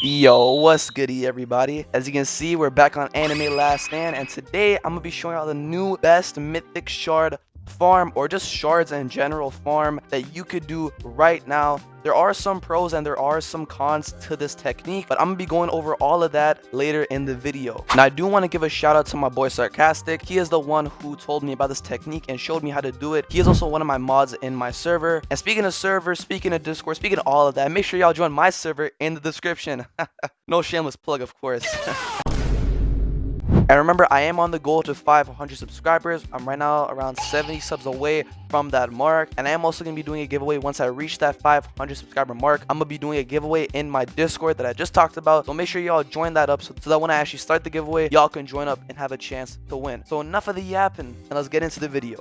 Yo, what's goody everybody? As you can see, we're back on Anime Last Stand, and today I'm gonna be showing y'all the new best mythic shard farm, or just shards in general farm, that you could do right now. There are some pros and there are some cons to this technique, but I'm gonna be going over all of that later in the video. Now I do want to give a shout out to my boy Sarcastic. He is the one who told me about this technique and showed me how to do it. He is also one of my mods in my server. And speaking of servers, speaking of Discord, speaking of all of that, make sure y'all join my server in the description. No shameless plug, of course. And remember, I am on the goal to 500 subscribers. I'm right now around 70 subs away from that mark. And I am also going to be doing a giveaway once I reach that 500 subscriber mark. I'm going to be doing a giveaway in my Discord that I just talked about. So make sure y'all join that up so that when I actually start the giveaway, y'all can join up and have a chance to win. So enough of the yapping, and let's get into the video.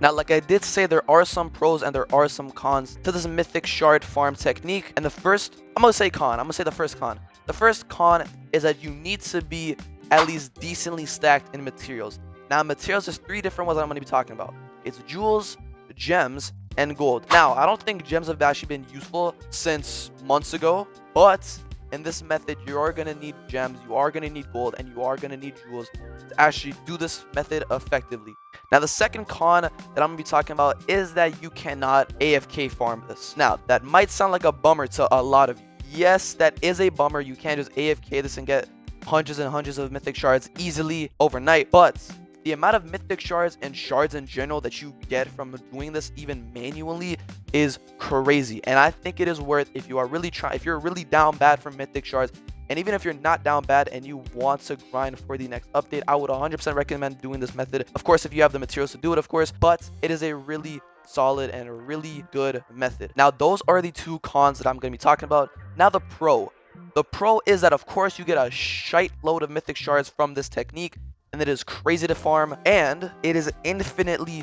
Now, like I did say, there are some pros and there are some cons to this mythic shard farm technique. And the first, I'm going to say con. I'm going to say the first con. The first con is that you need to be at least decently stacked in materials. Now, materials, there's three different ones that I'm going to be talking about. It's jewels, gems, and gold. Now, I don't think gems have actually been useful since months ago, but in this method, you are going to need gems, you are going to need gold, and you are going to need jewels to actually do this method effectively. Now, the second con that I'm going to be talking about is that you cannot AFK farm this. Now, that might sound like a bummer to a lot of you. Yes, that is a bummer. You can't just AFK this and get hundreds and hundreds of mythic shards easily overnight, but the amount of mythic shards and shards in general that you get from doing this even manually is crazy. And I think it is worth, if you are really if you're really down bad for mythic shards, and even if you're not down bad and you want to grind for the next update, I would 100% recommend doing this method. Of course, if you have the materials to do it, of course, but it is a really solid and a really good method. Now, those are the two cons that I'm going to be talking about. Now, the pro. The pro is that, of course, you get a shite load of mythic shards from this technique, and it is crazy to farm, and it is infinitely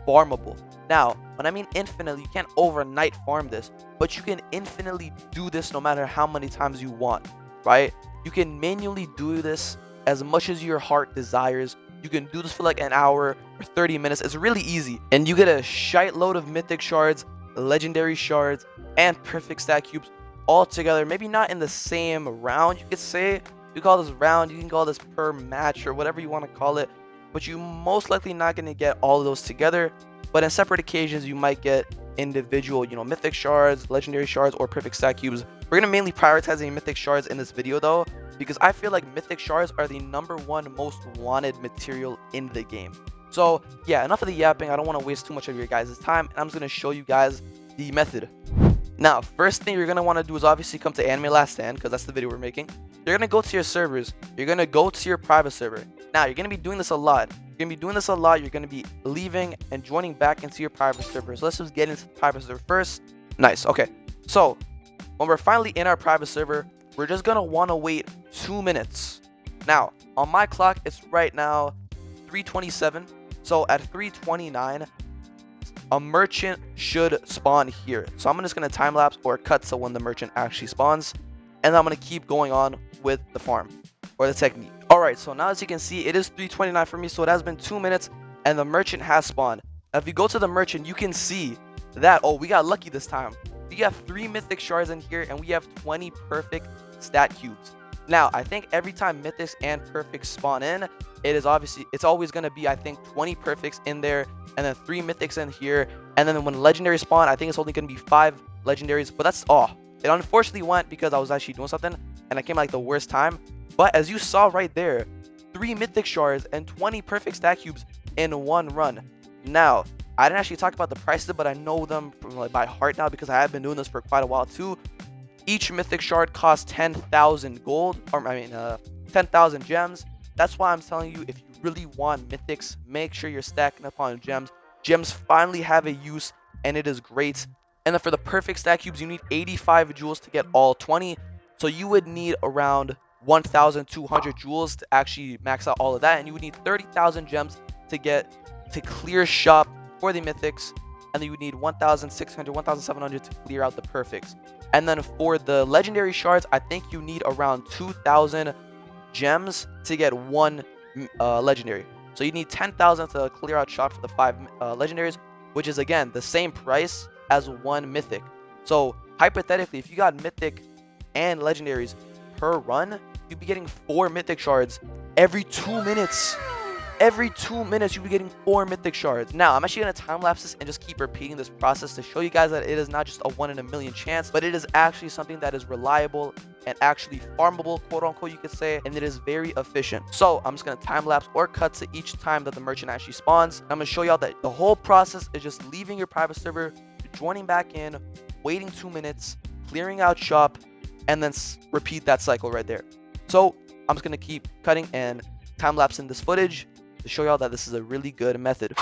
farmable. Now, when I mean infinitely, you can't overnight farm this, but you can infinitely do this no matter how many times you want, right? You can manually do this as much as your heart desires. You can do this for like an hour or 30 minutes. It's really easy, and you get a shite load of mythic shards, legendary shards, and perfect stat cubes all together. Maybe not in the same round, you could say. You call this round, you can call this per match, or whatever you want to call it, but you most likely not going to get all of those together. But in separate occasions, you might get individual, mythic shards, legendary shards, or perfect stat cubes. We're going to mainly prioritize mythic shards in this video though, because I feel like mythic shards are the #1 most wanted material in the game. So yeah, enough of the yapping. I don't want to waste too much of your guys' time, and I'm just going to show you guys the method. Now, first thing you're going to want to do is obviously come to Anime Last Stand, because that's the video we're making. You're going to go to your servers. You're going to go to your private server. Now, you're going to be doing this a lot. You're going to be doing this a lot. You're going to be leaving and joining back into your private server. So let's just get into the private server first. Nice. Okay. So when we're finally in our private server, we're just going to want to wait 2 minutes. Now, on my clock, it's right now 3:27. So at 3:29, a merchant should spawn here. So I'm just going to time lapse or cut to when the merchant actually spawns, and I'm going to keep going on with the farm or the technique. All right, so now as you can see, it is 3:29 for me, so it has been 2 minutes and the merchant has spawned. Now if you go to the merchant, you can see that, oh, we got lucky this time. We have 3 mythic shards in here and we have 20 perfect stat cubes. Now, I think every time mythics and perfects spawn in, it's always going to be, I think, 20 perfects in there, and then 3 mythics in here, and then when legendary spawn, I think it's only going to be 5 legendaries, but that's all. It unfortunately went because I was actually doing something, and I came like the worst time, but as you saw right there, 3 mythic shards and 20 perfect stat cubes in one run. Now, I didn't actually talk about the prices, but I know them from, like, by heart now because I have been doing this for quite a while too. Each mythic shard costs 10,000 gold, or 10,000 gems. That's why I'm telling you, if you really want mythics, make sure you're stacking up on gems. Gems finally have a use, and it is great. And then for the perfect stat cubes, you need 85 jewels to get all 20. So you would need around 1,200 jewels to actually max out all of that, and you would need 30,000 gems to clear shop for the mythics, and then you would need 1,600, 1,700 to clear out the perfects. And then for the legendary shards, I think you need around 2,000 gems to get 1 legendary. So you need 10,000 to clear out shop for the 5 legendaries, which is again the same price as 1 mythic. So hypothetically, if you got mythic and legendaries per run, you'd be getting 4 mythic shards every 2 minutes. Every 2 minutes, you'll be getting 4 mythic shards. Now, I'm actually going to time-lapse this and just keep repeating this process to show you guys that it is not just a 1 in a million chance, but it is actually something that is reliable and actually farmable, quote-unquote, you could say, and it is very efficient. So, I'm just going to time-lapse or cut to each time that the merchant actually spawns. I'm going to show y'all that the whole process is just leaving your private server, joining back in, waiting 2 minutes, clearing out shop, and then repeat that cycle right there. So, I'm just going to keep cutting and time-lapsing this footage to show y'all that this is a really good method.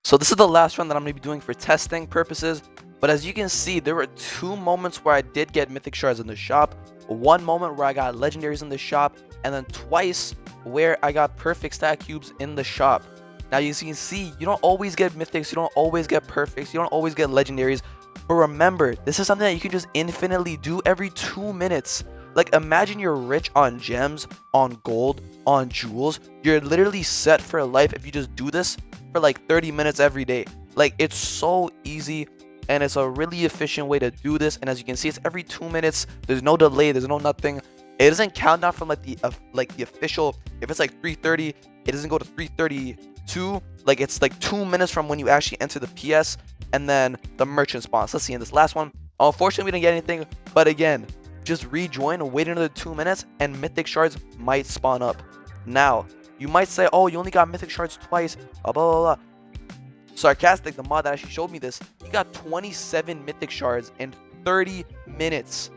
So this is the last run that I'm going to be doing for testing purposes. But as you can see, there were 2 moments where I did get mythic shards in the shop. 1 moment where I got legendaries in the shop. And then twice where I got perfect stat cubes in the shop. Now you can see, you don't always get mythics, you don't always get perfects, you don't always get legendaries. But remember, this is something that you can just infinitely do every 2 minutes. Like, imagine you're rich on gems, on gold, on jewels. You're literally set for life if you just do this for like 30 minutes every day. Like, it's so easy and it's a really efficient way to do this. And as you can see, it's every 2 minutes. There's no delay, there's no nothing. It doesn't count down from like the official. If it's like 3:30, it doesn't go to 3:32. Like, it's like 2 minutes from when you actually enter the PS and then the merchant spawns. Let's see in this last one. Unfortunately, we didn't get anything, but again, just rejoin, wait another 2 minutes, and mythic shards might spawn up. Now, you might say, oh, you only got mythic shards twice, blah, blah, blah, blah. Sarcastic, the mod that actually showed me this, he got 27 mythic shards in 30 minutes.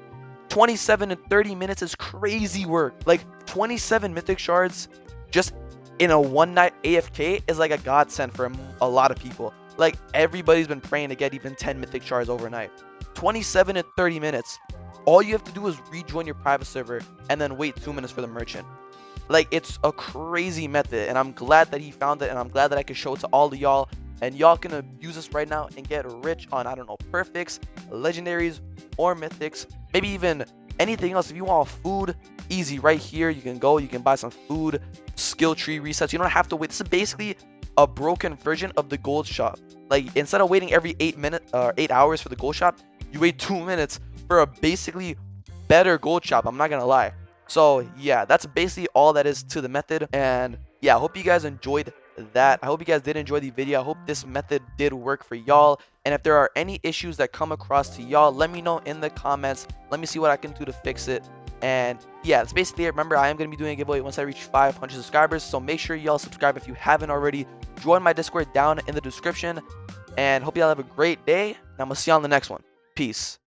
27 and 30 minutes is crazy work. Like 27 mythic shards just in a one night AFK is like a godsend for a lot of people. Like everybody's been praying to get even 10 mythic shards overnight. 27 and 30 minutes. All you have to do is rejoin your private server and then wait 2 minutes for the merchant. Like, it's a crazy method, and I'm glad that he found it, and I'm glad that I could show it to all of y'all. And y'all can use this right now and get rich on, I don't know, perfects, legendaries, or mythics, maybe even anything else. If you want food, easy, right here you can go, you can buy some food, skill tree resets. You don't have to wait. This is basically a broken version of the gold shop. Like, instead of waiting every 8 hours for the gold shop, you wait 2 minutes for a basically better gold shop. I'm not gonna lie. So yeah, that's basically all that is to the method. And yeah, I hope you guys enjoyed that. I hope you guys did enjoy the video. I hope this method did work for y'all. And if there are any issues that come across to y'all, let me know in the comments. Let me see what I can do to fix it. And yeah, that's basically it. Remember, I am going to be doing a giveaway once I reach 500 subscribers. So make sure y'all subscribe if you haven't already. Join my Discord down in the description. And hope y'all have a great day. And I'm going to see you on the next one. Peace.